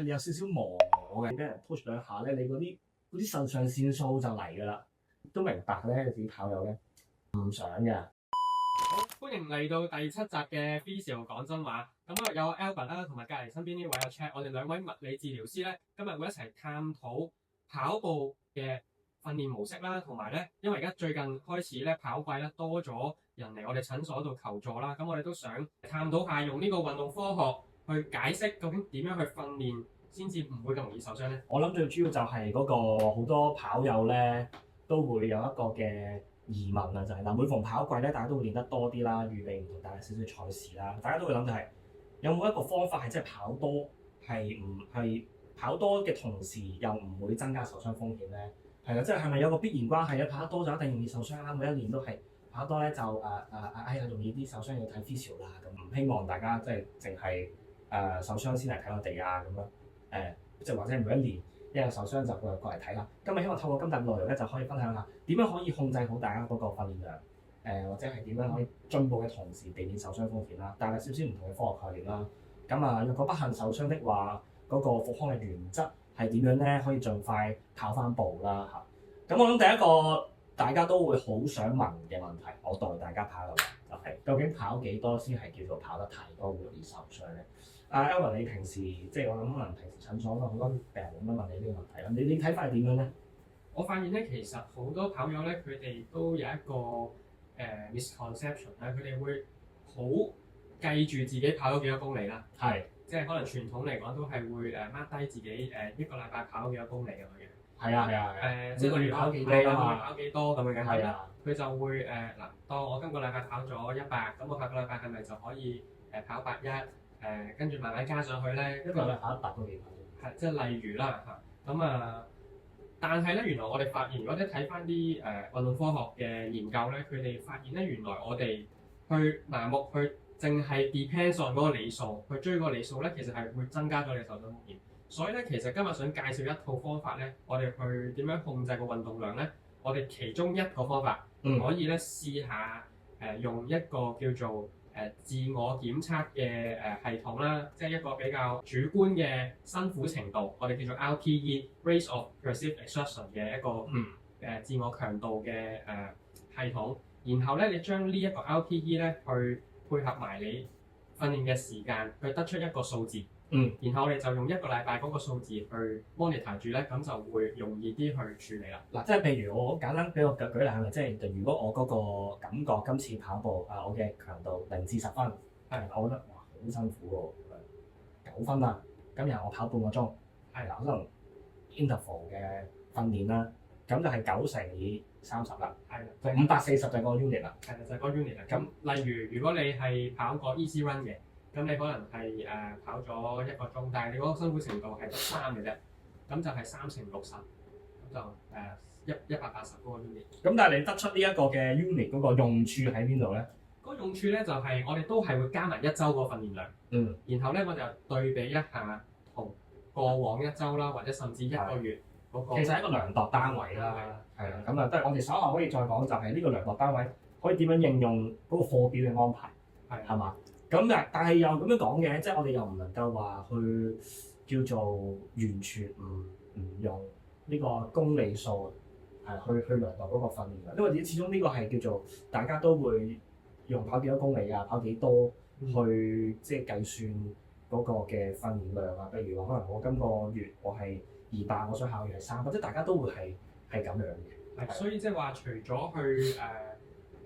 你有少少忘我嘅，俾人 push 兩下咧，你嗰啲腎上腺素就嚟㗎啦。都明白咧，你自己跑友咧唔想嘅。好，歡迎嚟到第7集嘅 Physio 講真話。咁啊有 Albert 啦，同埋隔離身邊呢位阿 Chat，我哋兩位物理治療師咧，今日會一齊探討跑步嘅訓練模式啦，同埋咧，因為而家最近開始咧跑季咧多咗人嚟我哋診所度求助啦，咁我哋都想探討下用呢個運動科學去解釋究竟點樣去訓練先至唔會咁容易受傷咧。我諗最主要就係嗰個好多跑友咧都會有一個嘅疑問啊，就係嗱，每逢跑季咧，大家都會練得多啲啦，預備唔同大少少賽事啦，大家都會諗就係有冇一個方法係真係跑多係跑多嘅同時又唔會增加受傷風險咧？係啦，即係咪有個必然關係咧？跑得多就一定容易受傷啦，每一年都係跑多咧就哎呀容易啲受傷要睇 physio 啦，咁唔希望大家即係淨係受傷先嚟睇我哋啊咁樣即係或者每一年一有受傷就過嚟睇啦。今日希望透過今集內容咧就可以分享下點樣可以控制好大家嗰個訓練量，或者係點樣可以進步嘅同時避免受傷風險啦，帶嚟少少唔同嘅科學概念啦。咁若果不幸受傷的話，嗰個復康嘅原則係點樣咧？可以盡快跑翻步啦嚇。咁我諗第一個大家都會好想問嘅問題，我代大家跑嘅就係究竟跑幾多先係叫做跑得太多會容易受傷咧？Albert 你平時即係我諗可能平時診所都好多病人咁樣問你呢個問題啦，你睇法係點樣咧？我發現咧，其實好多跑友咧，佢哋都有一個misconception 咧，佢哋會好計住自己跑咗幾多公里啦。係，即係可能傳統嚟講都係會mark 低自己一個禮拜跑咗幾多公里咁樣嘅。係啊，即係例如跑幾多係啊？跑幾多咁樣嘅。係啊，佢就會嗱，當我今個禮拜跑咗100，咁我下個禮拜係咪就可以跑81？跟住慢慢加上去咧，一個禮拜跑100都幾跑。係即係例如啦嚇，但係咧，原來我哋發現，如果你睇翻啲運動科學嘅研究咧，佢哋發現咧，原來我哋去盲目去淨係 depends on 嗰個里數，去追個里數咧，其實係會增加咗你受傷風險。所以咧，其實今日想介紹一套方法咧，我哋去點樣控制個運動量咧？我哋其中一個方法可以咧試下用一個叫做自我檢測嘅系統啦，即係一個比較主觀嘅辛苦程度，我哋叫做 RPE（Rate of Perceived Exertion） 嘅一個自我強度嘅系統。然後咧，你將呢一個 RPE 咧去配合埋你訓練嘅時間，去得出一個數字。然後我哋就用一個禮拜嗰個數字去 monitor 住咧，咁就會容易啲去處理啦。嗱，即係譬如我簡單俾我舉例係咪？即係如果我嗰個感覺今次跑步我嘅強度0至10分，我覺得哇好辛苦喎，9分啊，咁然後我跑半個鐘，可能 interval 嘅訓練啦，咁就係9乘以30啦，就540就係個 unit 啦，就係個 unit 啦。咁例如如果你係跑過 easy run 嘅，咁你可能係跑咗1個鐘，但係你嗰個辛苦程度係得3嘅啫，咁就係3乘60，咁就180嗰個 unit。咁但係你得出呢一個嘅 unit 嗰個用處喺邊度咧？嗰個用處咧就係我哋都係會加埋1週個訓練量，然後咧我就對比一下同過往1週啦，或者甚至1個月嗰個。其實係一個量度單位啦，係啦，咁都係我哋稍後可以再講，就係呢個量度單位可以點樣應用嗰個課表嘅安排，係嘛？咁但係又咁樣講嘅，即係我哋又唔能夠話去叫做完全唔用呢個公里數去量度嗰個訓練量，因為始終呢個係叫做大家都會用跑幾多公里啊，跑幾多去即係計算嗰個嘅訓練量啊。譬如話可能我今個月我係200，我想下個月係300，即係大家都會係咁樣嘅。所以即係話除咗去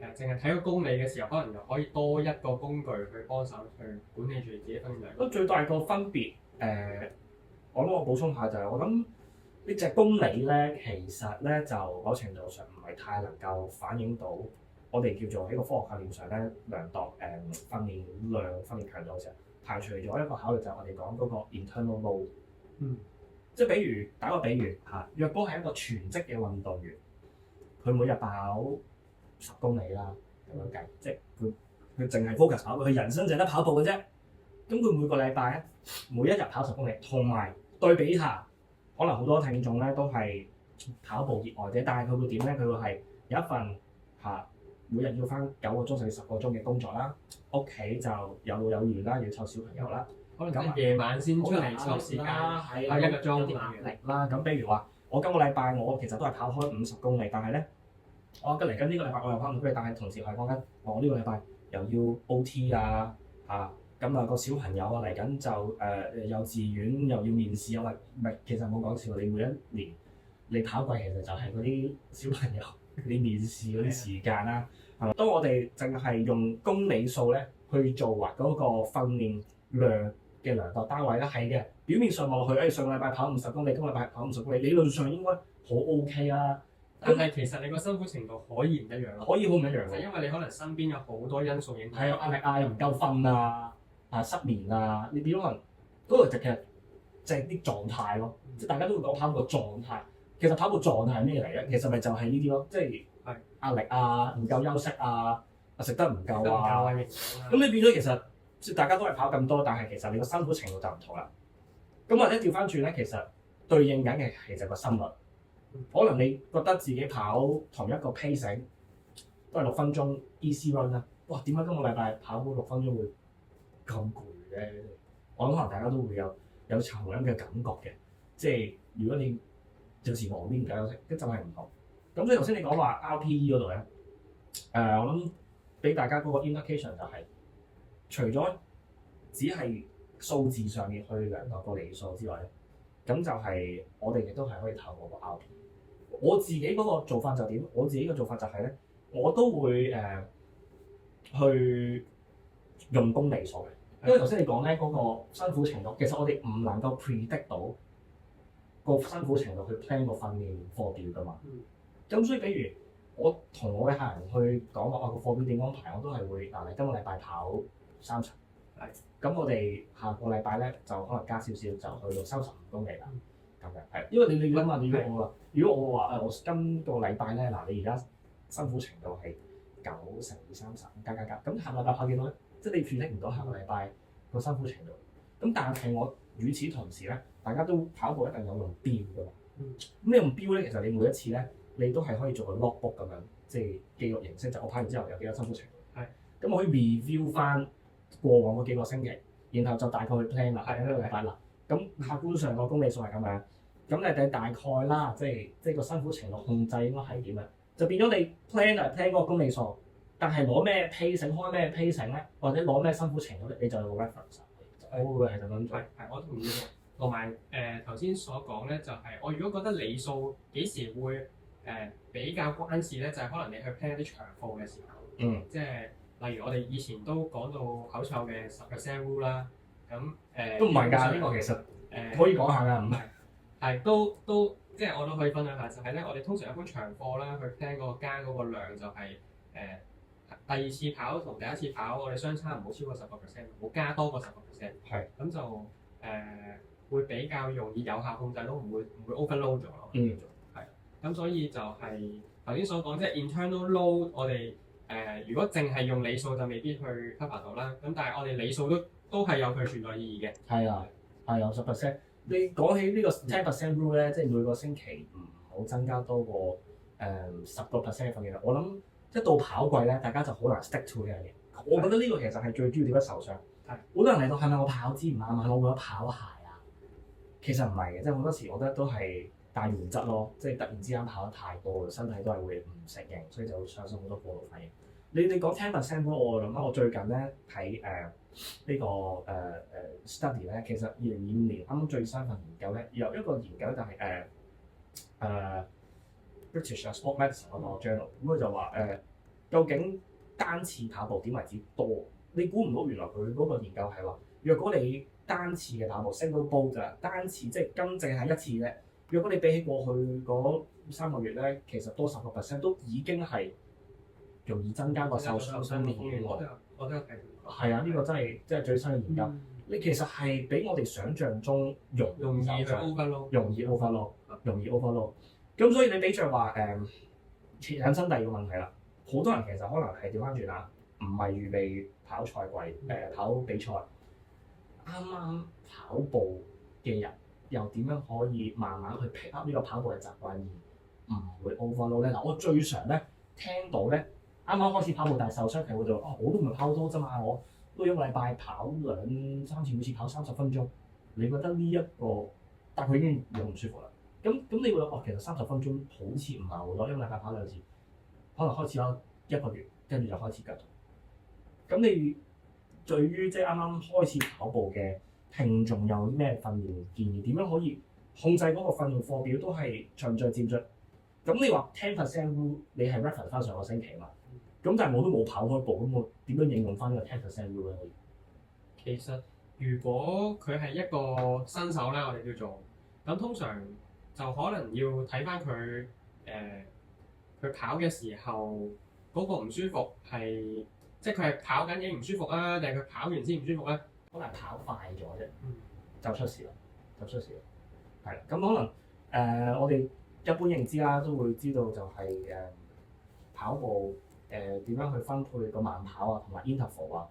淨係睇個公里嘅時候，可能又可以多一個工具去幫手去管理住自己訓練量。咁最大個分別我補充下就係我諗呢隻公里咧，其實咧就某程度上唔係太能夠反映到我哋叫做喺個科學概念上咧量度訓練量、訓練強度嘅時候，排除咗一個考慮就係我哋講嗰個 internal load。即係比如打個比喻嚇，若果係一個全職嘅運動員，佢每日跑10公里啦，咁樣計，即係佢淨係 focus 跑步，佢人生淨係得跑步嘅啫。咁佢每個禮拜咧，每一日跑10公里，同埋對比下，可能好多聽眾咧都係跑步熱愛者，但係佢會點咧？佢會係有一份每日要翻9個鐘甚至10個鐘嘅工作啦，屋企就有老有嫩啦，要湊小朋友啦。可能真係夜晚先出嚟抽時間，係一個鐘有啲壓力啦。咁比如話，我今個禮拜我其實都係跑開50公里，但係咧，我嚟緊呢個禮拜我又跑50公里，但係同時係講緊我呢個禮拜又要 OT 啊咁啊個小朋友啊嚟緊就幼稚園又要面試啊，唔係其實冇講笑，你每一年你跑季其實就係嗰啲小朋友嗰啲面試嗰啲時間啦，係咪？當我哋淨係用公里數咧去做嗰個訓練量嘅量度單位咧，係嘅。表面上望落去，上個禮拜跑50公里，今個禮拜跑50公里，理論上應該好 OK 啊。但係其實你個辛苦程度可以唔一樣咯，可以好唔一樣就嘅。因為你可能身邊有好多因素影響，係壓力啊，又唔夠瞓啊，失眠啊，你變咗可能嗰個其實就係啲狀態咯。即係大家都會講跑步狀態，其實跑步狀態係咩嚟嘅？其實咪就係呢啲咯，即係壓力啊，唔夠休息啊，食得唔夠啊。咁你變咗其實即係大家都係跑咁多，但係其實你個辛苦程度就唔同啦。咁或者調翻轉咧，其實對應緊嘅其實個心率。可能你覺得自己跑同一個 pacing 都係6分鐘 easy run 啦，哇！點解今個禮拜跑6分鐘會咁攰咧？我諗可能大家都會有同樣嘅感覺嘅，即係如果你有時忙啲唔夠休息，一陣係唔同。咁所以頭先你講話 RPE 嗰度咧，我諗俾大家嗰個 indication 就係、除咗只係數字上面去量度個里數之外咧，咁就係我哋亦都係可以透過個 RPE。我自己嗰個做法就點？我自己嘅做法就係咧，我都會去用公里數嘅，因為頭先你講咧嗰個辛苦程度，其實我哋唔能夠 predict 到個辛苦程度去 plan 個訓練課表噶嘛。咁所以，比如我同我嘅客人去講話個課表點安排，我都係會嗱，你今個禮拜跑3場，咁我哋下個禮拜咧就可能加少少，就去到35公里啦。咁樣係，因為你諗下，如果我話我今個禮拜咧嗱，你而家辛苦程度係9乘以30加，咁下個禮拜跑幾多咧？即係你 predict 唔到下個禮拜個辛苦程度。咁但係我與此同時咧，大家都跑步一定有用錶㗎嘛。咁你用錶咧，其實你每一次咧，你都係可以做個 logbook 咁樣，即係記錄形式，就我跑完之後有幾多辛苦程度。咁我可以 review 翻過往嗰幾個星期，然後就大概去 plan 啦。呢個禮拜啦，咁客觀上個公里數係咁樣。咁你哋大概啦，即係個辛苦程度控制應該係點樣？就變咗你 plan 係 plan 嗰個公里數，但係攞咩 pacing 開咩 pacing 咧，或者攞咩辛苦程度咧，你就有個 reference。我會係咁樣做。係，我同意嘅。同埋頭先所講咧，就係我如果覺得里數幾時會比較關事咧，就係可能你去 plan 啲長課嘅時候，即係例如我哋以前都講到口臭嘅10% rule 啦，咁都唔係㗎，呢個其實可以講下㗎，唔係。係都即係我都可以分享下，就係咧，我哋通常一般長課啦，去 plan 嗰個加嗰個量就係第二次跑同第一次跑，我哋相差唔好超過10%，唔好加多過10%。係。咁就會比較容易有效控制到，唔會 overload 咗咯。係。咁所以就係頭先所講，即係 internal load，我哋如果淨係用里數就未必去 cover 到啦。咁但係我哋里數都係有佢存在意義嘅。係啊，10%。你講起呢個10% rule 咧，即係每個星期唔好增加多過10% 嘅訓練量。我諗一到跑季咧，大家就好難 stick to 呢樣嘢。我覺得呢個其實係最主要點解受傷。好多人嚟到係咪我跑姿唔啱啊？我覺得跑鞋啊，其實唔係嘅，即係好多時我覺得都係大原則咯。即係突然之間跑得太多，身體都係會唔適應，所以就會產生好多過度反應。你講10% rule，我諗我最近咧睇呢個study 咧，其實2025年啱啱最新份研究咧，有一個研究就係British Sport Medicine 嗰個 journal，咁佢就話究竟單次跑步點為之多？你估唔到原來佢嗰個研究係話，若果你單次嘅跑步 single bolt 咋，單次即係今淨係一次咧，若果你比起過去嗰3個月咧，其實多10%都已經係容易增加個受傷風險。我都有睇。係啊，呢個真係最新嘅研究。你其實係比我哋想象中容易 overload。咁所以你比著話引申第二個問題啦。好多人其實可能係調翻轉啦，唔係預備跑賽季跑比賽，啱啱跑步嘅人又點樣可以慢慢去 pick up 呢個跑步嘅習慣而唔會 overload 咧？嗱，我最常咧聽到咧，啱啱開始跑步但係受傷，其實我就我都唔係跑多啫嘛，我都一個禮拜跑2-3次，每次跑30分鐘，你覺得呢一個，但佢已經有唔舒服啦。咁你會覺得其實30分鐘好似唔係好多，一個禮拜跑2次，可能開始咗1個月，跟住就開始腳痛。咁你對於即係啱啱開始跑步嘅聽眾有咩訓練建議？點樣可以控制嗰個訓練課表都係循序漸進？咁你話10% rule，你係 reference 翻上個星期嘛？咁但係我都冇跑開步，咁我點樣應用翻呢個10% rule 咧？其實如果佢係一個新手咧，我哋叫做咁，通常就可能要睇翻佢佢跑嘅時候嗰個唔舒服係，即係佢係跑緊已經唔舒服啊，定係佢跑完先唔舒服咧？可能跑快咗啫，就出事啦，係啦。咁可能我哋一般認知啦，都會知道就係跑步點樣去分配個慢跑啊，同埋 interval 啊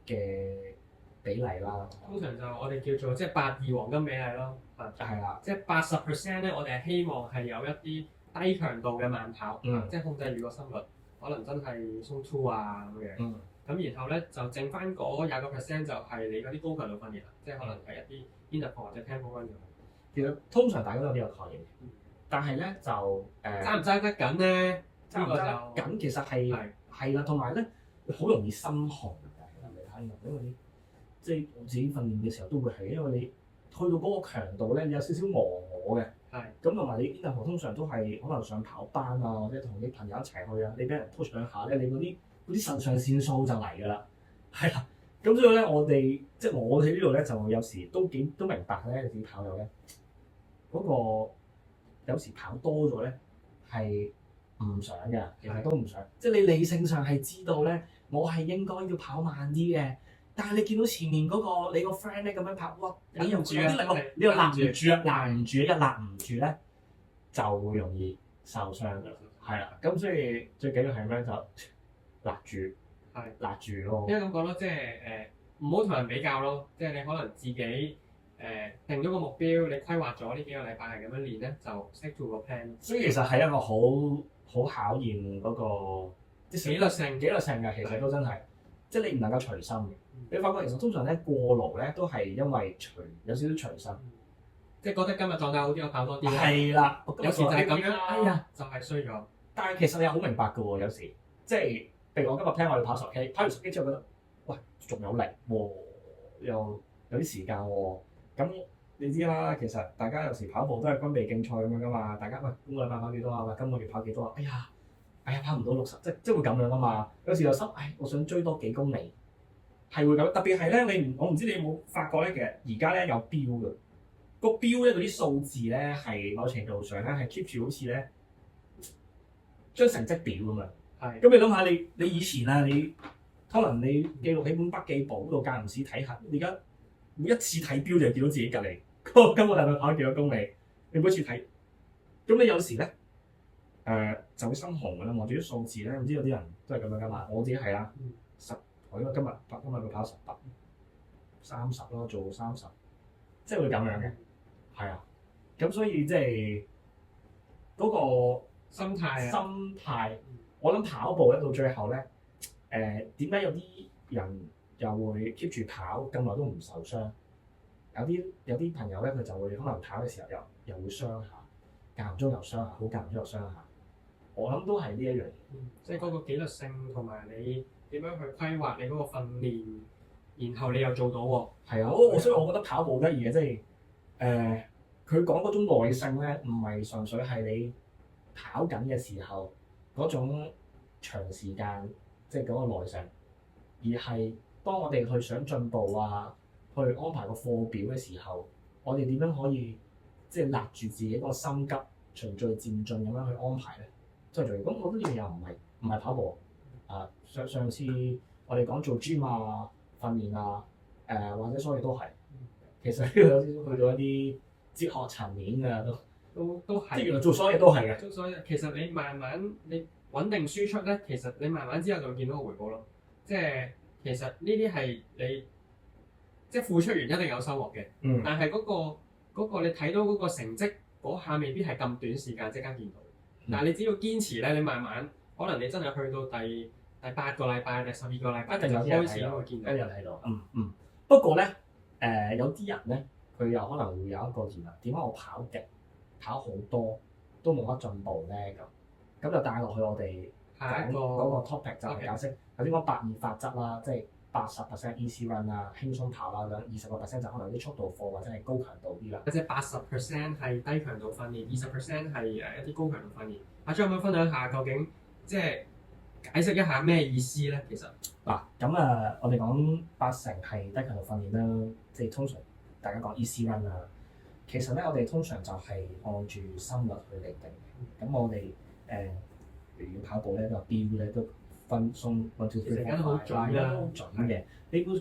嘅比例啦。通常就我哋叫做即係8-2黃金比例咯。係啦，即係80% 咧，我哋係希望係有一啲低強度嘅慢跑，即係控制住個心率，可能真係鬆 two 啊咁樣。咁然後咧就剩翻嗰20% 就係你嗰啲高強度訓練啦，即係可能係一啲 interval 或者 tempo run。其實通常大家都有呢個概念，但係咧就揸唔揸得緊咧？揸唔揸得緊其實係啦，同埋咧好容易心紅嘅，你睇因為啲即係我自己訓練嘅時候都會係，因為你去到嗰個強度咧，你有少少忘我嘅。咁同埋你 interval 通常都係可能上跑班啊，或者同啲朋友一齊去啊，你俾人 push 兩下咧，你嗰啲腎上腺素就嚟㗎啦，係啦。咁所以咧，我哋即係我喺呢度咧，就有時都明白咧，自己跑友咧嗰個有時跑多咗咧係唔想嘅，其實都唔想。即係你理性上係知道咧，我係應該要跑慢啲嘅，但係你見到前面嗰個你個 friend 咧咁樣跑，哇！你又住啊，你又攔唔住啊，攔唔住，一攔唔住咧就會容易受傷㗎，係啦。咁所以最緊要係咩就勒住咯。因為咁講咯，即係唔好同人比較咯，即係你可能自己定咗個目標，你規劃咗呢幾個禮拜係咁樣練咧，就 stick to 個 plan。所以其實係一個好考驗嗰個紀律性嘅，其實都真係，即係你唔能夠隨心嘅。你發覺其實通常咧過勞咧都係因為有少少隨心，即係覺得今日狀態好啲，我跑多啲。係啦，有時就係咁樣，哎呀，就係衰咗。但係其實你又好明白嘅喎，有時即係譬如我今日 plan 我要跑10K，跑完10K之後覺得，喂仲有力喎，又有啲時間喎，咁你知啦，其實大家有時跑步都係軍備競賽咁樣噶嘛，大家喂今個禮拜跑幾多啊？喂今個月跑幾多啊？哎呀跑唔到60，即會咁樣噶嘛。有時又心，我想追多幾公里，係會咁。特別係咧，我唔知你有冇發覺咧，其實而家咧有標嘅，個標咧嗰啲數字咧係某程度上咧係 keep 住好似咧張成績表咁樣。咁你諗下，你以前啊，你可能你記錄喺本筆記簿度間唔時睇下，你而家每一次睇標就見到自己隔離今個禮拜跑幾多公里，你每次睇，咁你有時咧就會心紅㗎啦。望住啲數字咧，唔知有啲人都係咁樣㗎嘛。我自己係啦，10，我因為今日佢跑18，30咯，做30，即係會咁樣嘅，係啊。咁所以即係嗰個心態。我諗跑步咧到最後咧，點解有啲人又會 keep 住跑咁耐都唔受傷？有啲朋友咧，佢就會可能跑嘅時候又會傷下，間唔中又傷下，好間唔中又傷下。我諗都係呢一樣嘢，即係嗰個紀律性同埋你點樣去規劃你嗰個訓練，然後你又做到喎。係啊，所以我覺得跑步得意嘅，即係佢講嗰種耐性咧，唔係純粹係你跑緊嘅時候嗰種長時間，即係嗰個耐性，而係當我哋去想進步啊，去安排個課表嘅時候，我哋點樣可以即係勒住自己個心急，循序漸進咁樣去安排咧？即係做咁，我覺得呢樣又唔係跑步啊。上次我哋講做 gym 啊、訓練啊，或者所有都係，其實呢個有少少去到一啲哲學層面㗎都係。即係原來做所有嘢都係嘅。做所有其實你慢慢你穩定輸出咧，其實你慢慢之後就會見到個回報咯。即係其實呢啲係你即係付出完一定有收穫嘅。但係嗰個你睇到嗰個成績嗰下未必係咁短時間即刻見到。但係你只要堅持咧，你慢慢可能你真係去到第第8個禮拜、第12個禮拜一定有啲開始人睇到，會見到一定。有睇到。不過咧，有啲人咧，佢有可能會有一個疑問：點解我跑極跑好多都冇乜進步咧？咁就帶落去我哋講下一個嗰個 topic 就係解釋頭先講8-2法則啦，即係80% easy run 啦，輕鬆跑啦，咁20% 就可能啲速度課或者係高強度啲啦。或者80% 係低強度訓練，20% 係一啲高強度訓練。阿張可唔可以分享下究竟即係解釋一下咩意思咧？其實嗱，我哋講80%係低強度訓練啦，即係通常大家講 easy run 啊。其實咧，我哋通常就係按住心率去釐定嘅。咁我哋如果跑步咧，個標咧都分鬆 1, 2, 3, 4, 其實而家都好準啦，好準嘅。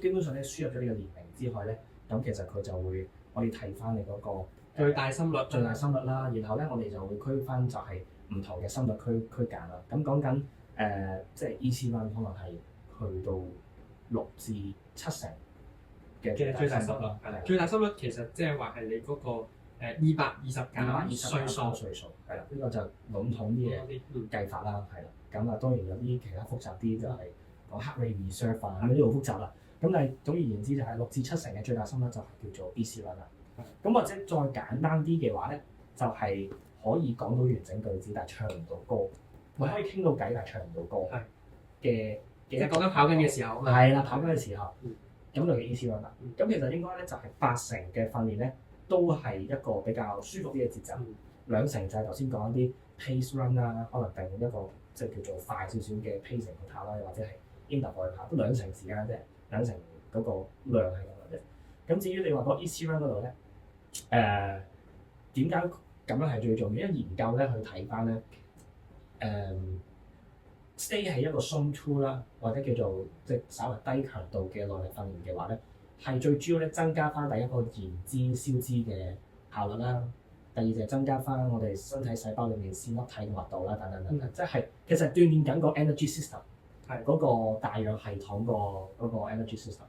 基本上咧，輸入咗呢個年齡之後咧，咁其實佢就會可以睇翻你嗰個最大心率，最大心率啦。然後咧，我哋就會區分就係唔同嘅心率區間啦。咁講緊即係 easy run 可能係去到6至7成嘅最大心率。最大心率其實即係話係你嗰個220減歲數，係啦，呢個就籠統啲嘅計法啦，係啦。咁啊，當然有啲其他複雜啲就係講 heart rate reserve 啊，咁呢啲好複雜啦。咁但係總而言之就係6至7成嘅最大心率就係叫做 easy run 啦。咁或者再簡單啲嘅話咧，就係可以講到完整句子，但係唱唔到歌。我可以傾到偈，但係唱唔到歌嘅。即係講緊跑緊嘅時候啊嘛。係啦，跑緊嘅時候，咁就叫 easy run 啦。咁其實應該咧就係8成嘅訓練咧，都係一個比較舒服啲嘅節奏。2成就係頭先講一啲 pace run 啦，可能定一個即係叫做快少少嘅 pace 去跑啦，或者係 interval 去跑，都2成時間啫，2成嗰個量係咁嘅啫。咁至於你話嗰 easy run 嗰度咧，點解咁樣係最重要？因為研究咧去睇翻咧，stay 喺一個 zone 2啦，或者叫做即係稍為低強度嘅耐力訓練嘅話咧，係最主要咧增加翻第一個燃脂消脂嘅效率啦，第二就係增加翻我哋身體細胞裏面線粒體嘅密度啦，等等等等，即係其實鍛鍊緊個 energy system， 係嗰個大氧系統嗰個 energy system。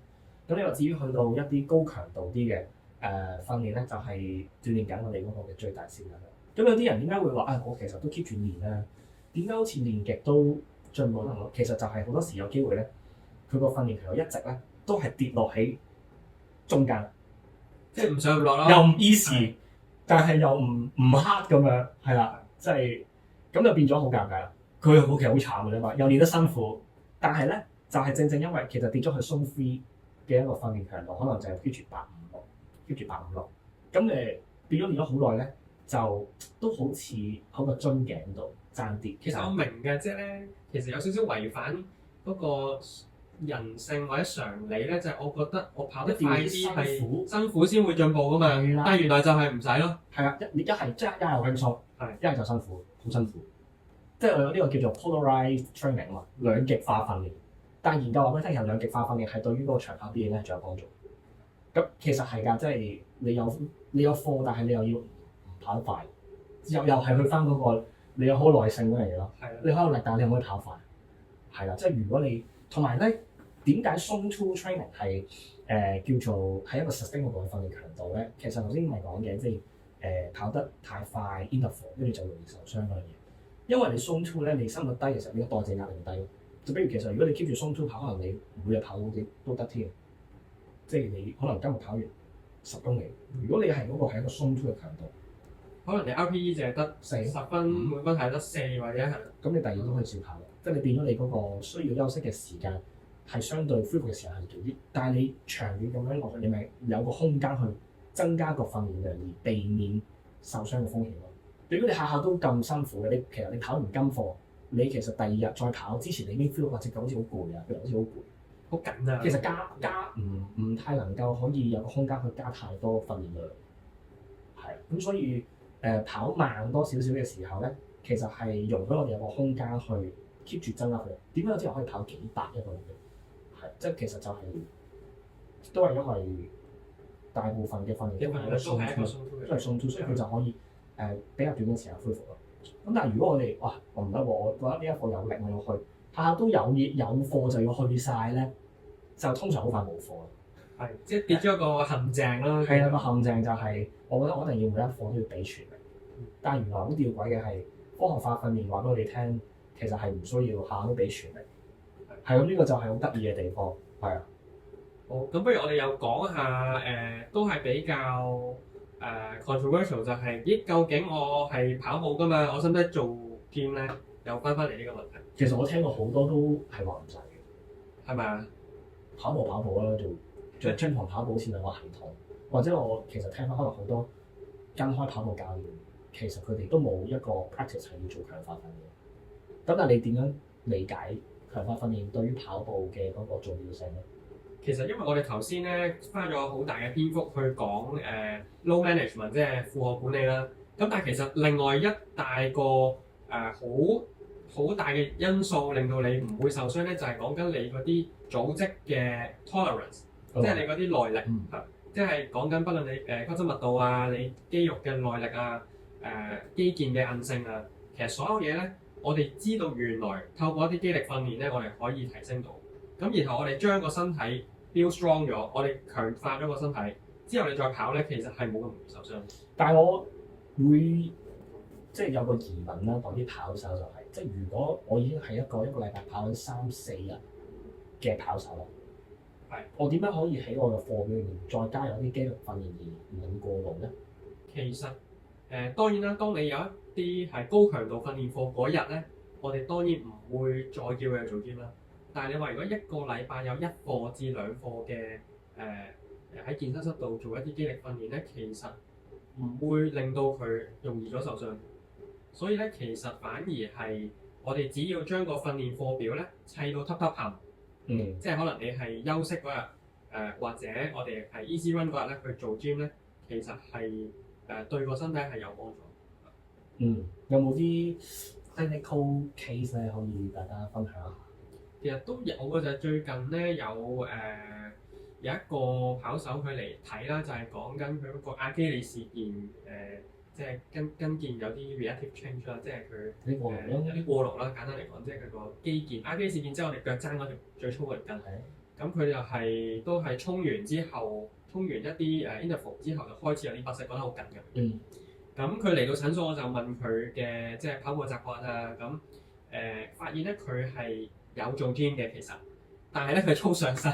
咁你話至於去到一啲高強度啲嘅訓練咧，就係鍛鍊緊我哋嗰個嘅最大攝能。咁有啲人點解會話我其實都 keep 住練咧？點解好似練極都進步唔到？其實就係好多時有機會咧，佢個訓練強度一直咧都係跌落喺中間，即係唔上唔落咯，又唔 easy，但係又唔 hard 咁樣，係啦，即係咁就變咗好尷尬啦。佢好其實好慘嘅啫嘛，又練得辛苦，但係咧就係正因為其實跌咗去 zone 3嘅一個訓練強度，可能就係 keep 住856，keep 住856，咁變咗練咗好耐咧，就都好似喺個樽頸度爭啲。其實我明嘅，即係咧，其實有少少違反嗰個人性或者常理咧，就係我覺得我跑得快啲係辛苦先會進步噶嘛，但係原來就係唔使咯。係啊，一係即係一係好輕鬆，一係就辛苦，好辛苦。即係我有呢個叫做 polarized training 啊嘛，兩極化訓練。但係研究話俾你聽，其實兩極化訓練係對於嗰個長跑表現咧仲有幫助。咁其實係㗎，即係你有課，但係你又要唔跑得快，又係去翻嗰個你有好耐性嗰樣嘢咯。你好有力，但係你可唔可以跑快？係啦，即係如果你同埋咧，點解 zone 2 training 係叫做係一個 sustainable 嘅訓練強度咧？其實頭先咪講嘅，即係跑得太快 interval， 跟住就容易受傷嗰樣嘢。因為你 zone 2咧，你心率低嘅時候，你嘅代謝壓力低。就比如其實如果你 keep 住 zone 2跑，可能你每日跑都得添。即係你可能今日跑完10公里，如果你係嗰個係一個 zone 2嘅強度，可能你 RPE 淨係得10分，每分係得4或者係。咁你第二都可以少跑，即係你變咗你嗰個需要休息嘅時間係相對恢復嘅時間係短啲，但係你長遠咁樣落去，你咪有個空間去增加個訓練量而避免受傷嘅風險咯。如果你下下都咁辛苦嘅，其實你跑完金課，你其實第2日再跑之前，你已經 feel 到隻腳好似好攰啊，好似好攰。好緊啊！其實加唔太能夠可以有個空間去加太多訓練量，係咁所以跑慢多少少嘅時候咧，其實係容許我哋有個空間去 keep 住增加佢。點解有啲人可以跑幾百一個月？係即係其實就係、都係因為大部分嘅訓練都係一個 zone 2，所以佢就可以比較短嘅時間恢復咯。咁但係如果我哋我唔得喎，我覺得呢一課有力我要去，下下都有課就要去晒咧，就通常好快冇課啦。係，即係跌咗個陷阱啦。係啊，個陷阱就係、我覺得我一定要每一課都要俾全力。但係原來好吊詭嘅係科學化訓練話俾我哋聽，其實係唔需要下下都俾全力。係咁，呢個就係好得意嘅地方，係啊。好，咁不如我哋又講下都係比較controversial，就係、咦，究竟我係跑步㗎嘛，我使唔使做 gym 咧？又翻嚟呢個問題，其實我聽過好多都係話唔使嘅，係咪啊？跑步啦，做 gym 同跑步好似兩個系統，或者我其實聽翻可能好多跟開跑步教練，其實佢哋都冇一個 practice 係要做強化訓練。咁但係你點樣理解強化訓練對於跑步嘅嗰個重要性咧？其實因為我哋頭先咧花咗好大嘅篇幅去講load management，即係負荷管理啦。咁但係其實另外一大個好大嘅因素令到你唔會受傷咧，就係講緊你嗰啲組織嘅 tolerance，即係你嗰啲耐力，即係講緊不論你骨質密度啊、你肌肉嘅耐力啊、肌腱嘅韌性啊，其實所有嘢咧，我哋知道原來透過一啲肌力訓練咧，我哋可以提升到。咁然後我哋將個身體 build strong 咗，我哋強化咗個身體之後，你再跑咧，其實係冇咁容易受傷。但係我會即係有個疑問啦，講啲跑手就係、即係如果我已經係一個禮拜跑緊3-4日嘅跑手啦，係我點樣可以喺我嘅課表裏面再加入啲肌力訓練而唔會過勞咧？其實當然啦，當你有一啲係高強度訓練課嗰日咧，我哋當然唔會再叫佢做 gym 啦。但係你話如果一個禮拜有1課至2課嘅喺健身室度做一啲肌力訓練咧，其實唔會令到佢容易咗受傷。所以咧，其實反而係我哋只要將個訓練課表咧砌到揼揼冚，即係可能你係休息嗰日或者我哋係 easy run 嗰日咧去做 gym 咧，其實係對個身體係有幫助。有冇啲 clinical case 咧可以大家分享下？其實都有嘅，就係最近咧有一個跑手佢嚟睇啦，就係講緊佢嗰個阿基里事件即係跟腱有啲 reactive change 啦，即係佢有啲過勞啦。簡單嚟講，即係佢個肌腱阿基里事件之後，我哋腳踭嗰條最粗嗰條筋。咁佢就都係衝完之後，衝完一啲interval 之後就開始有啲不適，覺得好緊嘅。咁佢嚟到診所，我就問佢嘅即係跑步習慣啊。咁發現咧佢係有做 gym 嘅，其實，但係咧佢操上身。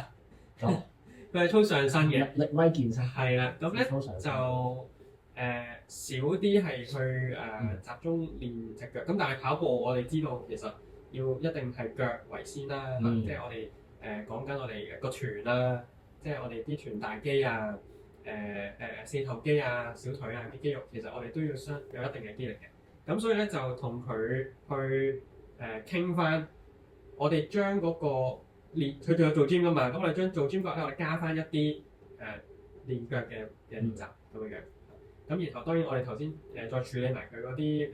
佢係操上身嘅，力威健身係啦。咁咧就少啲係去集中練隻腳。咁但係跑步我哋知道其實要一定係腳為先啦。即係我哋講緊我哋個臀啦，即係我哋啲臀大肌啊、四頭肌啊、小腿啊啲肌肉，其實我哋都要有一定嘅肌力嘅。咁所以咧就同佢去傾翻，我哋將嗰個佢仲有做 gym 噶嘛，咁我哋將做 gym 嗰咧，我哋加翻一啲練腳嘅練習咁樣樣。咁然後當然我哋頭先再處理埋佢嗰啲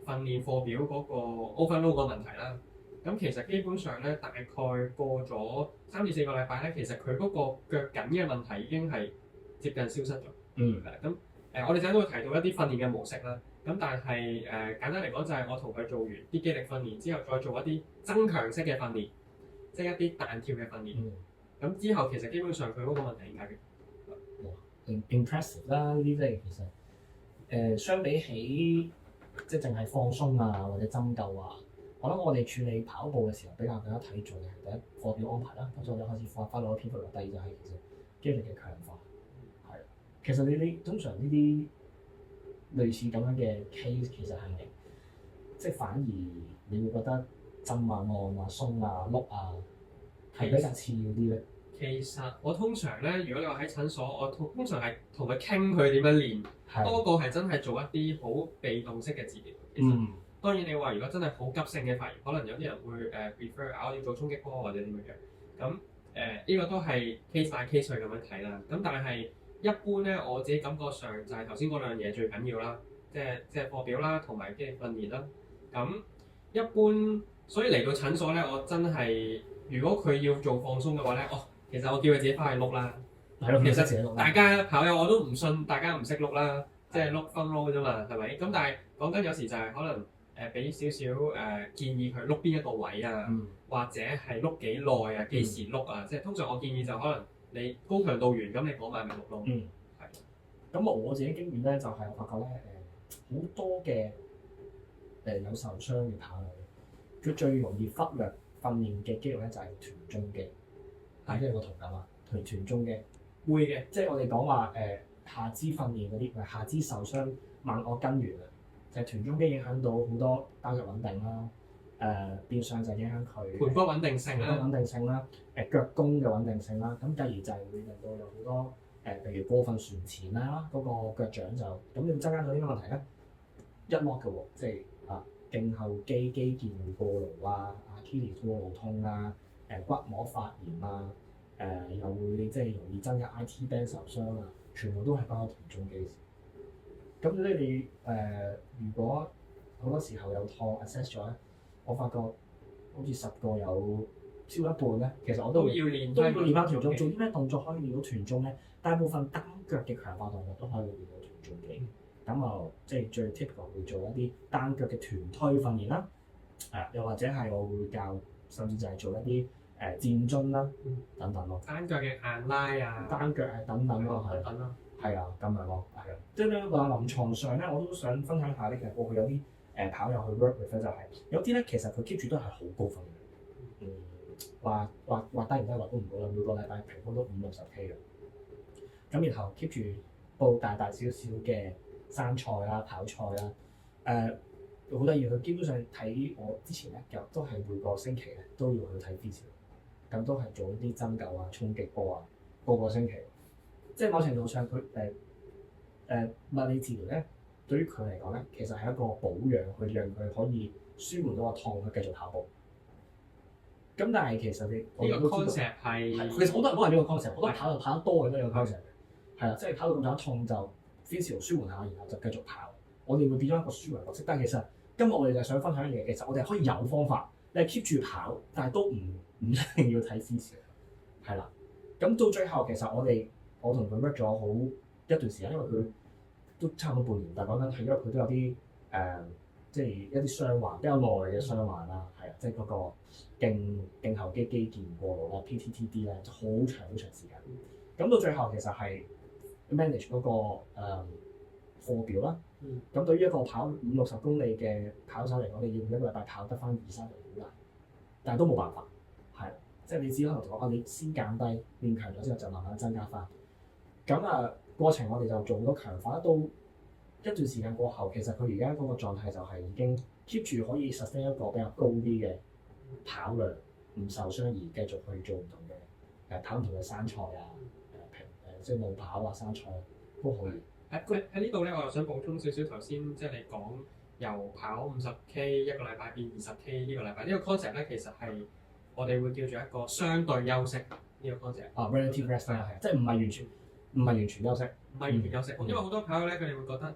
訓練課表嗰個 overload 個問題啦。咁其實基本上咧，大概過咗3至4個禮拜咧，其實佢嗰個腳緊嘅問題已經係接近消失咗。咁我哋陣間都會提到一啲訓練嘅模式啦。咁但係簡單嚟講就係我同佢做完啲肌力訓練之後，再做一啲增強式嘅訓練。即係一啲彈跳嘅訓練，咁之後其實基本上佢嗰個問題已經解決。impressive 啦，呢啲即係其實相比起即係淨係放鬆啊或者針灸啊，我諗我哋處理跑步嘅時候比較睇重嘅係第一課表安排啦，咁所以我哋開始花落一篇幅啦。第二就係其實肌力嘅強化，係其實你通常呢啲類似咁樣嘅 case 其實係即係反而你會覺得浸啊、按啊、鬆啊、碌啊，係比較次要啲咧。其實我通常咧，如果你話喺診所，我通常係同佢傾佢點樣練，多過係真係做一啲好被動式嘅治療。其實當然你話如果真係好急性嘅發炎，可能有啲人會prefer 我要做衝擊波或者點樣樣。咁呢個都係 case by case 去咁樣睇啦。咁但係一般咧，我自己感覺上就係頭先嗰兩樣嘢最緊要啦，即係課表啦，同埋肌力訓練啦。咁一般。所以嚟到診所咧，我真係如果佢要做放鬆嘅話咧，其實我叫佢自己翻去碌啦。其實大家跑友我都唔信大家唔識碌啦，即係碌分碌啫嘛，係咪？咁但係講緊有時就係可能俾少少建議佢碌邊一個位啊，或者係碌幾耐啊，幾時碌啊？即係通常我建議就可能你高強度完，咁你嗰晚咪碌咯。咁我自己經驗咧就係我發覺咧好多嘅有受傷嘅跑友。佢最容易忽略訓練嘅肌肉咧就係臀中肌，大家有個同感啊？臀中肌會嘅，即係我哋講話下肢訓練嗰啲，下肢受傷問我根源啊，就係、臀中肌影響到好多單腳穩定啦，變相就影響佢盤骨穩定性啦，盤骨穩定性啦，腳弓嘅穩定性啦，咁繼而就係會令到有好多譬如過分船前啦，嗰、個腳掌就咁你會增加到呢個問題咧，一剝嘅喎，即係脛後肌肌腱過勞啊，Achilles 過勞痛啊，骨膜發炎啊，又會即係容易增加 IT band 受傷啊，全部都係關我臀中肌事。咁咧你如果好多時候有趟 assess 咗咧，我發覺好似10個有超過一半咧，其實我都都要練翻臀中，做啲咩動作可以練到臀中咧？大部分單腳嘅強化動作都可以練到臀中肌。咁即係最 typical 會做一啲單腳嘅臀推訓練啦，又或者係我會教，甚至就係做一啲箭樽啦等等咯。單腳嘅硬拉啊，單腳係等等咯，係等咯，係啊咁樣咯，係啊。即係呢個臨床上咧，我都想分享下咧，其實過去有啲跑友去 work with 咧，就係有啲咧其實佢 keep 住都係好高分嘅，話低唔低話都唔好啦，每個禮拜平均都50-60 K 嘅。咁然後 keep 住報大大小小嘅山賽啦、跑賽啦，好得意，佢基本上睇我之前咧，都係每個星期咧都要去睇 physio，咁都係做一啲針灸啊、衝擊波啊，個個星期。即係某程度上，佢物理治療咧，對於佢嚟講咧，其實係一個保養，去讓佢可以舒緩到個痛，去繼續跑步。咁但係其實你呢個 concept 係其實好多人都係呢個 concept，好多人跑得多嘅都有 concept 嘅，係啦，即係跑到咁多痛就 physio 舒緩下，然後就繼續跑。我哋會變咗一個舒緩角色，但係其實今日我哋就想分享一樣嘢，其實我哋可以有方法，你係 keep 住跑，但係都唔一定要睇 physio，係啦。咁到最後其實我同佢 work 咗好一段時間，因為佢都差唔多半年，但係講緊係因為佢都有啲即係一啲傷患比較耐嘅傷患啦，係啊，即係嗰個脛後肌肌腱過勞啦 PTTD 咧，就好長好長時間。咁到最後其實係 manage 嗰個課表啦。咁對於一個跑50-60公里嘅跑手嚟講，你要一個禮拜跑得翻2-3場好難，但係都冇辦法，係即係你只可能同我你先減低練強咗之後就慢慢增加翻。咁過程我哋就做好多強化，到一段時間過後，其實佢而家嗰個狀態就係已經 keep 住可以 sustain 一個比較高啲嘅跑量，唔受傷而繼續去做唔同嘅跑唔同嘅山賽啊，即係路跑啊、山賽都可以。喺呢度咧，我又想補充少少頭先，即係你講由跑50K 一個禮拜變20K 呢個禮拜，呢個 concept 咧其實係我哋會叫做一個相對休息呢個 concept。relative rest 啦，係即係唔係完全休息，唔係完全休息。因為好多跑友咧，佢哋會覺得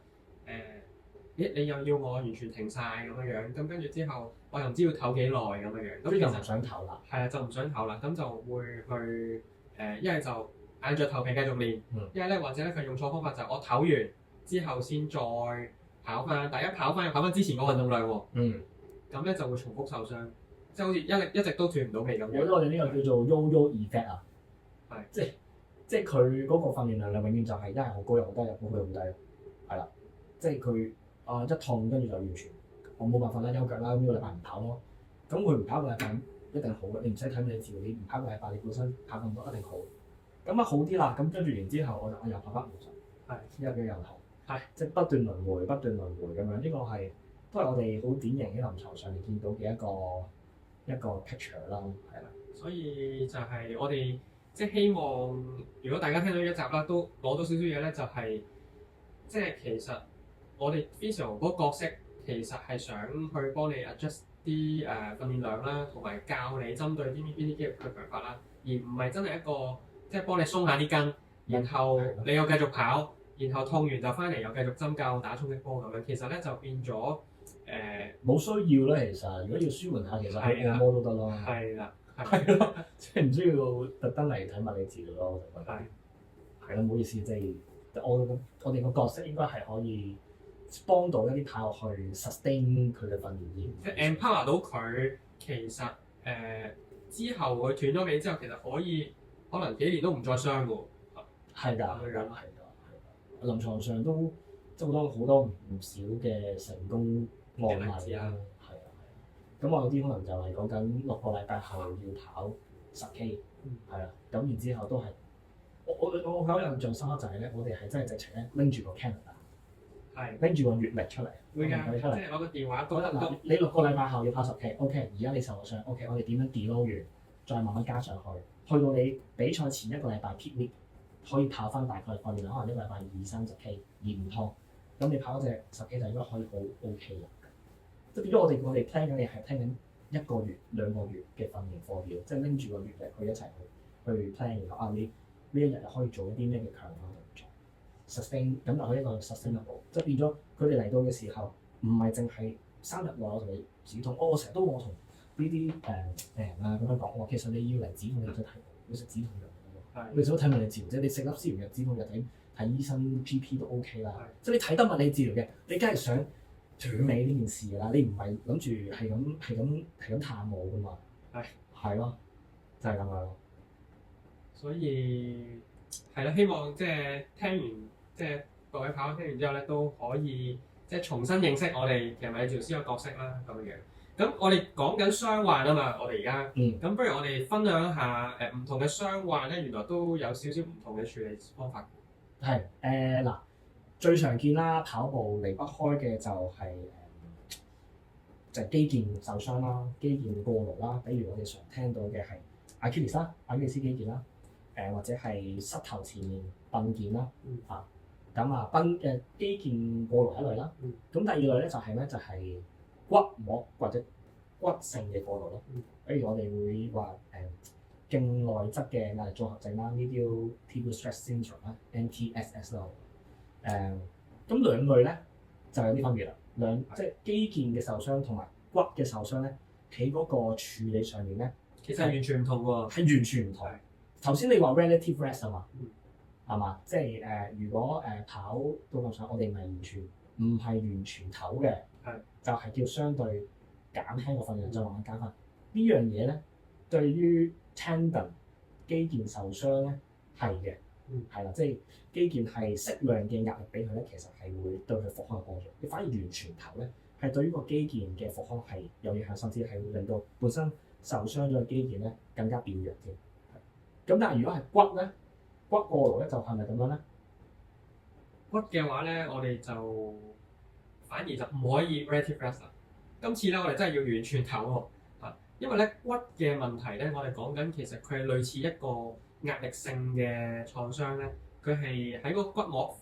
你又要我完全停晒咁樣樣，咁跟住之後我又唔知要唞幾耐咁樣樣，咁其實唔想唞啦。係啊，就唔想唞啦，咁就會去一係就硬着頭皮繼續練，一係咧或者咧佢用錯方法，就我唞完之後先再跑翻，但一跑翻又跑翻之前嗰個運動量喎。咁咧就會重複受傷，即係好似一直都斷唔到尾咁樣。我哋呢個叫做 yo-yo effect 啊，係即係佢嗰個訓練量永遠就係一係好高又好低，又好高又好低，係啦，即係佢一痛跟住就完全我冇辦法啦，休腳啦，咁呢個禮拜唔跑咯。咁佢唔跑個禮拜一定好嘅，你唔使睇你治療，你唔跑個禮拜你本身跑咁多一定好。咁好啲啦，咁跟住然之後我又跑翻50，一日嘅由頭，即係不斷輪迴咁樣，呢個係都係我哋好典型喺臨床上面見到嘅一個 picture 啦，係啦。所以就係我哋即係希望，如果大家聽到呢一集啦，都攞到少少嘢咧，就係即係其實我哋 physio 嗰個角色其實係想去幫你 adjust 啲訓練量啦，同埋教你針對邊啲肌肉去強化啦，而唔係真係一個即係幫你鬆下啲筋，然後你又繼續跑，然後痛完就翻嚟又繼續針灸打衝擊波咁樣，其實咧就變咗冇需要啦。其實如果要舒緩下，其實去按摩都得咯。係啦，即係唔需要特登嚟睇物理治療咯。我就覺得係啦，唔好意思，即係我哋個角色應該係可以幫到一啲跑友去 sustain 佢嘅訓練業，即係 empower 到佢。其實之後佢斷咗尾之後，其實可能幾年都唔再傷喎。係㗎，臨床上都即係好多唔少嘅成功案例啦。係啊，咁我有啲可能就係講緊6個禮拜後要跑10K，係啦。咁然之後都係我好印象深刻就係咧，我哋係真係直情咧拎住個 calendar，拎住個月曆出嚟，會㗎，出嚟。即係攞個電話覺得嗱，你6個禮拜後要跑10K，OK，而家你受咗傷，OK，我哋點樣 deload 完，再慢慢加上去，去到你比賽前1個禮拜 peak week 可以跑翻大概訓練，可能1個禮拜20-30K 而唔痛，咁你跑嗰隻10K 就應該可以好 OK 啦。即係變咗我哋 plan 緊嘅係 plan 緊1個月、2個月嘅訓練課表，即係拎住個月曆去一齊去 plan，然後啊你呢一日可以做一啲咩嘅強化動作 sustain， 咁就可以一個 sustainable， 即係變咗佢哋嚟到嘅時候，唔係淨係3日內我同你止痛，我成日都我同呢啲病人啊咁樣講，其實你要嚟止痛，你唔使睇我，你食止痛藥嘅喎，你想睇物理治療啫，你食粒消炎藥、止痛藥睇醫生 GP 都 OK 啦，即係你睇得物理治療嘅，你梗係想斷尾呢件事啦，你唔係諗住係咁探我噶嘛，係咯，就係咁樣咯。所以係啦，希望即係聽完即係各位跑友聽完之後咧，都可以即係重新認識我哋其實物理治療師嘅角色啦咁樣。咁我哋講緊傷患啊嘛，我哋而家咁不如我哋分享下唔同嘅傷患咧，原來都有少少唔同嘅處理方法。係嗱，最常見啦，跑步離不開嘅就係肌腱受傷啦，肌腱過勞啦，比如我哋常聽到嘅係阿基里斯肌腱啦，或者係膝頭前面髕腱啦，咁肌腱過勞一類啦。咁第二類咧就係骨膜或者骨性嘅過勞咯。比如我哋會話頸內側嘅壓力綜合症啦 ，medial tibial stress syndrome 啦 ，MTSS 咯。咁兩類咧就有啲分別啦。即係肌腱嘅受傷同埋骨嘅受傷咧，喺嗰個處理上面咧，其實係完全唔同喎。係完全唔同。頭先你話 relative rest 啊嘛，係嘛？即係如果跑到咁上，我哋唔係完全唞嘅，就係叫相對減輕個訓練量，再慢慢加翻。呢樣嘢咧，對於 tendon 肌腱受傷咧係嘅，係啦，即係肌腱係適量嘅壓力俾佢咧，其實係會對佢復康有幫助。你反而完全唞咧，係對於個肌腱嘅復康係有影響，甚至係會令到本身受傷咗嘅肌腱咧更加變弱添。咁但係如果係骨咧，骨過勞咧就係咪咁樣咧？骨嘅話咧，我哋就反而就唔可以 relative rest 啦。今次咧，我哋真係要完全唞喎。因為咧骨嘅問題咧，我哋講緊其實佢係類似一個壓力性嘅創傷咧，佢係喺個骨膜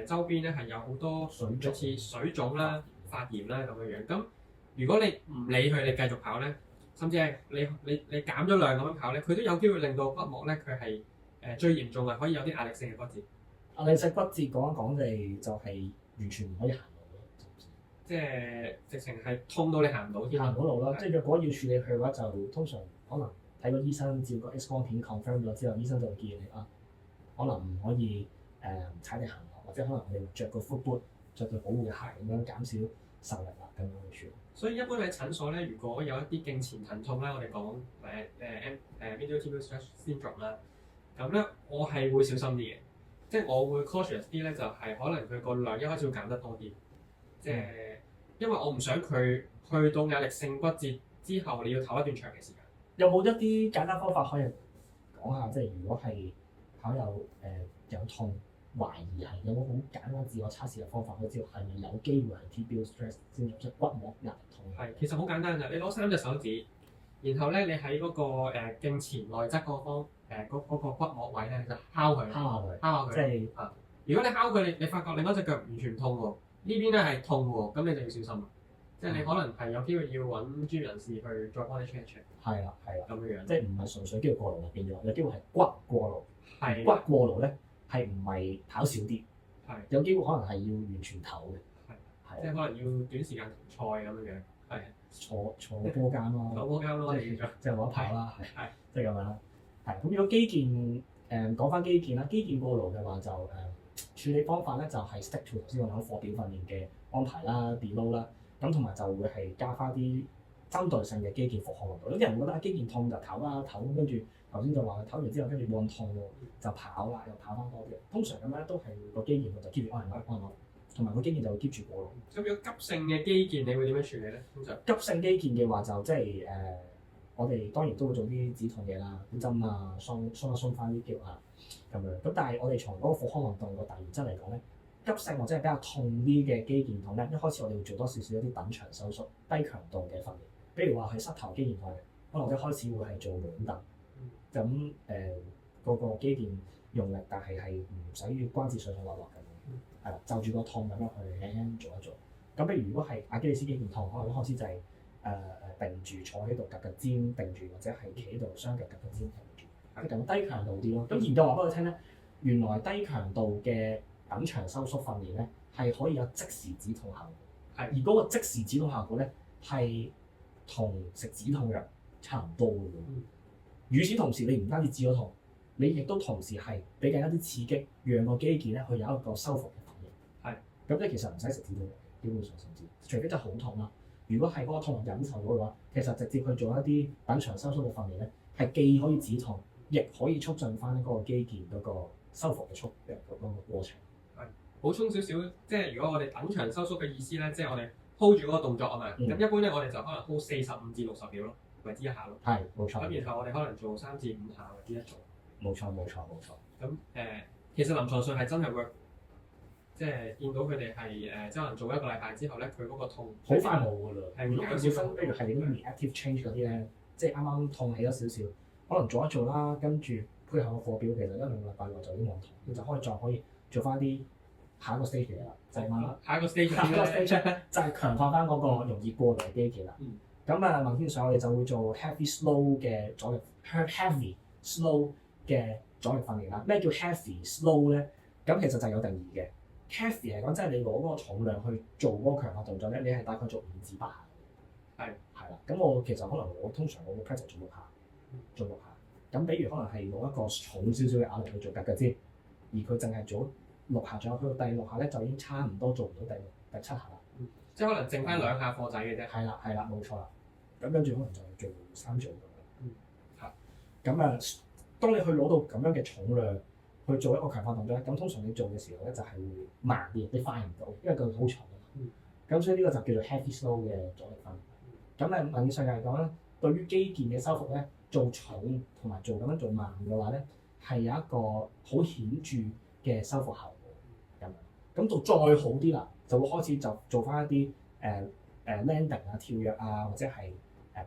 周邊咧係有好多類似水腫啦、發炎啦咁樣樣。咁如果你唔理佢，你繼續跑咧，甚至係你減咗量咁樣跑咧，佢都有機會令到骨膜咧佢係最嚴重係可以有啲壓力性嘅骨折。壓力性骨折講一講就係完全唔可以行路咯，即係直情係痛到你行唔到添。行唔到路啦，即係若果要處理佢嘅話，就通常可能睇個醫生照個 X 光片 confirm 咗之後，醫生就會建議你可能唔可以踩地行路，或者可能你着個 foot boot，着對保護嘅鞋咁樣減少受力啦，咁樣去處理。所以一般喺診所咧，如果有一啲頸前疼痛咧，我哋講medial tibial stress syndrome 啦，咁咧我係會小心啲嘅，即係我會 cautious 啲咧，就係可能佢個量一開始會減得多啲，即係因為我唔想佢去到壓力性骨折之後，你要唞一段長嘅時間。有冇一啲簡單方法可以講下？即係如果係跑友有痛，懷疑係有冇好簡單自我測試嘅方法，可以知道係咪有機會係 tibial stress 先即係骨膜壓力痛？係，其實好簡單㗎，你攞3隻手指，然後咧你喺嗰個頸前內側嗰方嗰個骨膜位咧，你就敲下佢，即係如果你敲佢，你發覺另一隻腳完全唔痛喎，呢邊咧係痛喎，咁你就要小心啦。即係你可能係有機會要揾專業人士去再幫你 check 一 check。係啦，咁樣樣，即係唔係純粹肌肉過勞啦，變咗有機會係骨過勞。係骨過勞咧係唔係跑少啲？係有機會可能係要完全唞嘅。係即係可能要短時間停賽咁樣樣。係坐波間咯，坐波間咯，即係冇得跑啦。係即係咁樣啦。係咁，如果肌腱講翻肌腱啦，肌腱過勞嘅話就處理方法咧就係 stick to 頭先我講課表訓練嘅安排啦 deload 啦。咁同埋就會係加翻啲針對性嘅肌腱復康運動。有啲人會覺得肌腱痛就唞啦唞，跟住頭先就話唞完之後跟住冇咁痛喎，就跑啦，又跑翻多啲。通常咁樣都係個肌腱就 keep 住安，同埋個肌腱就會 keep 住過咯。咁如果急性嘅肌腱，你會點樣處理咧？通常急性肌腱嘅話就即係我哋當然都會做啲止痛嘢啦，啲針啊，鬆一鬆翻啲肌肉啊咁樣。咁但係我哋從嗰個復康運動個大原則嚟講咧，急性或者係比較痛啲嘅肌腱痛咧，一開始我哋會做多少少一啲等長收縮、低強度嘅訓練。比如話係膝頭肌腱痛，可能一開始會係做軟凳，咁嗰個肌腱用力，但係唔使關節上上落落咁樣，係啦，就住個痛咁樣去輕輕做一做。咁譬如如果係阿基里斯肌腱痛，可能一開始就係定住坐喺度，夾夾尖定住，或者係企喺度雙腳夾夾尖定住，即係咁低強度啲咯。咁研究話俾我聽咧，原來低強度嘅等長收縮訓練咧係可以有即時止痛效果，而嗰個即時止痛效果咧係同食止痛藥差唔多嘅喎。與此同時，你唔單止止咗痛，你亦都同時係俾緊一啲刺激，讓個肌腱咧去有一個修復嘅反應。咁即係其實唔使食止痛藥，基本上甚至除非真係好痛啦。如果係嗰個痛忍受到嘅話，其實直接去做一啲等長收縮嘅訓練咧，係既可以止痛，亦可以促進翻嗰個肌腱嗰個修復嘅嗰個過程。補充少少，即係如果我哋等長收縮嘅意思咧，即係我哋 hold 住嗰個動作啊嘛。咁一般咧，我哋就可能 hold 45至60秒咯，為之一下咯。係，冇錯。咁然後我哋可能做3至5下為之一組。冇錯。咁其實臨床上係真係 work，即係見到佢哋係即係可能做1個禮拜之後咧，佢嗰個痛好快冇㗎啦。係如果佢本身譬如係啲 reactive change 嗰啲咧，即係啱啱痛起咗少少，可能做一做啦，跟住配合個課表，其實1、2個禮拜內就已經冇痛，你就可以做翻啲下一個 stage 嘅啦，就係下一個 stage 就係強化翻嗰個容易過嚟嘅肌腱啦。咁文天上我哋就會做 heavy slow 嘅阻力 heavy slow 嘅阻力訓練啦。咩叫 heavy slow 咧？咁其實就係有定義嘅。heavy 係講即係你攞嗰個重量去做嗰個強化動作咧，你係大概做5至8下。係啦。咁我其實可能我通常我會 practice 做6下，做6下。咁比如可能係攞一個重少少嘅壓力去做夾嘅先，而佢淨係做6下，仲有去到第6下咧就已經差唔多做唔到第7下啦。即係可能剩翻2下貨仔嘅啫。係啦，冇錯啦。咁跟住可能就做3組咁樣。咁當你去攞到咁樣嘅重量去做一個強化動作咧，咁通常你做嘅時候咧就係會慢啲，你快唔到，因為佢好重啊嘛。咁所以呢個就叫做 heavy slow 嘅阻力訓練。咁文理上嚟講咧，對於肌腱嘅修復咧，做重同埋做咁樣做慢嘅話咧，係有一個好顯著嘅修復效果咁樣。咁到再好啲啦，就會開始就做翻一啲landing 啊、跳躍啊，或者係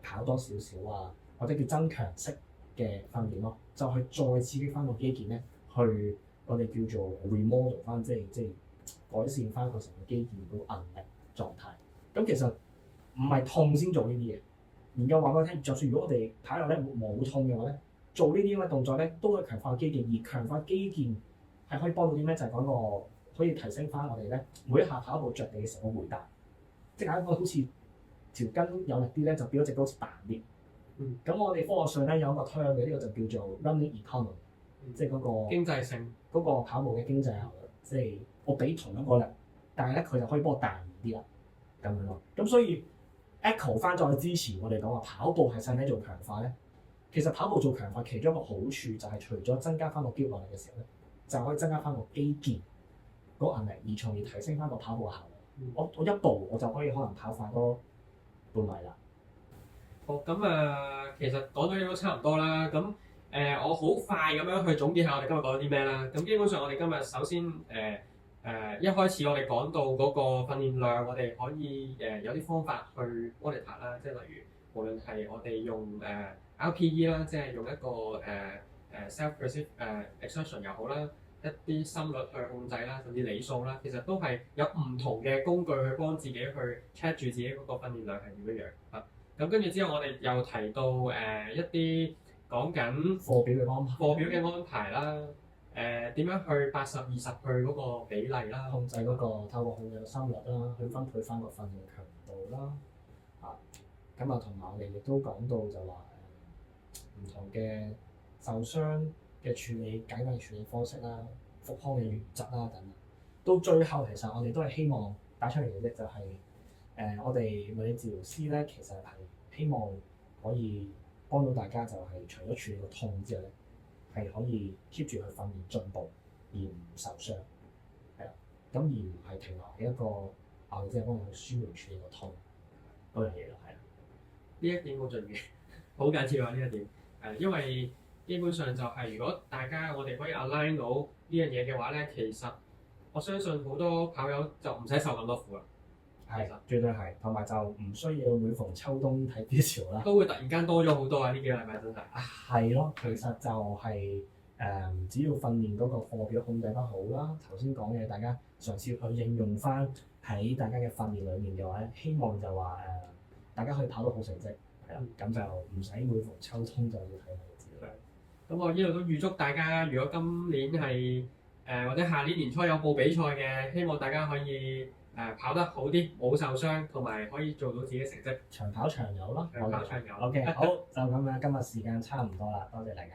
跑多少少啊，或者叫增強式嘅訓練咯，就去再刺激翻個肌腱咧，去我哋叫做 remodel 翻，即係改善翻個成個肌腱嗰個韌力狀態。咁其實唔係痛先做呢啲嘢，研究話俾我聽，就算如果我哋跑落咧冇痛嘅話咧，做呢啲咁嘅動作咧，都可以強化肌腱，而強化肌腱係可以幫到啲咩？就係講個可以提升翻我哋咧每一下跑步着地嘅時候個回彈，即係講好似條筋有力啲咧，就變咗隻腳好似彈啲。咁我哋科學上咧有一個 term 嘅，呢個就叫做 running economy，即係嗰個經濟性嗰個跑步嘅經濟效率，即係我俾同一個力，但係咧佢就可以幫我彈啲啦，咁樣咯。咁所以 echo 翻再之前我哋講話跑步係使唔使做強化咧？其實跑步做強化其中一個好處就係除咗增加翻個肌肉力嘅時候咧，就可以增加翻個肌腱嗰個韌力，而從而提升翻個跑步嘅效率。我一步我就可以可能跑快多半米啦。好，咁其實講咗嘢都差唔多啦。咁我好快咁樣去總結下我哋今日講咗啲咩啦。咁基本上我哋今日首先一開始我哋講到嗰個訓練量，我哋可以有啲方法去 monitor 啦，即係例如無論係我哋用RPE 啦，即係用一個self-perceived exertion 又好啦，一啲心率去控制啦，甚至里數啦，其實都係有唔同嘅工具去幫自己去 check 住自己嗰個訓練量係點樣啊。咁跟住之後，我哋又提到一啲講緊課表嘅安排啦，點樣去80-20去嗰個比例啦，控制嗰個透過控制個心率啦，去分配翻個訓練強度啦，咁同埋我哋亦都講到就話唔同嘅受傷嘅處理解決處理方式啦、復康嘅原則啦等等。到最後其實我哋都係希望帶出嚟嘅啫，就係我哋物理治療師咧，其實係希望可以幫到大家，就係除咗處理個痛之外咧，係可以 keep 住去訓練進步而唔受傷，係啦。咁而唔係停留喺一個我哋即係幫佢舒緩處理個痛嗰樣嘢咯，係啊。呢一點好重要，好緊要啊！呢一點因為基本上就係如果大家我哋可以 align 到呢樣嘢嘅話咧，其實我相信好多跑友就唔使受咁多苦啦。係，絕對係，同埋就唔需要每逢秋冬睇 visual 啦。都會突然間多咗好多啊！呢幾個禮拜真係。係咯，其實就係、只要訓練嗰個課表控制得好啦，頭先講嘅大家嘗試去應用翻喺大家嘅訓練裡面嘅話咧，希望就話大家可以跑到好成績，係啦，咁就唔使每逢秋冬就要睇數字啦。咁我呢度都預祝大家，如果今年係或者下年年初有報比賽嘅，希望大家可以跑得好啲，冇受傷，同埋可以做到自己成績。長跑長有咯，長跑長有。OK，好，就咁樣，今日時間差唔多啦，多謝大家。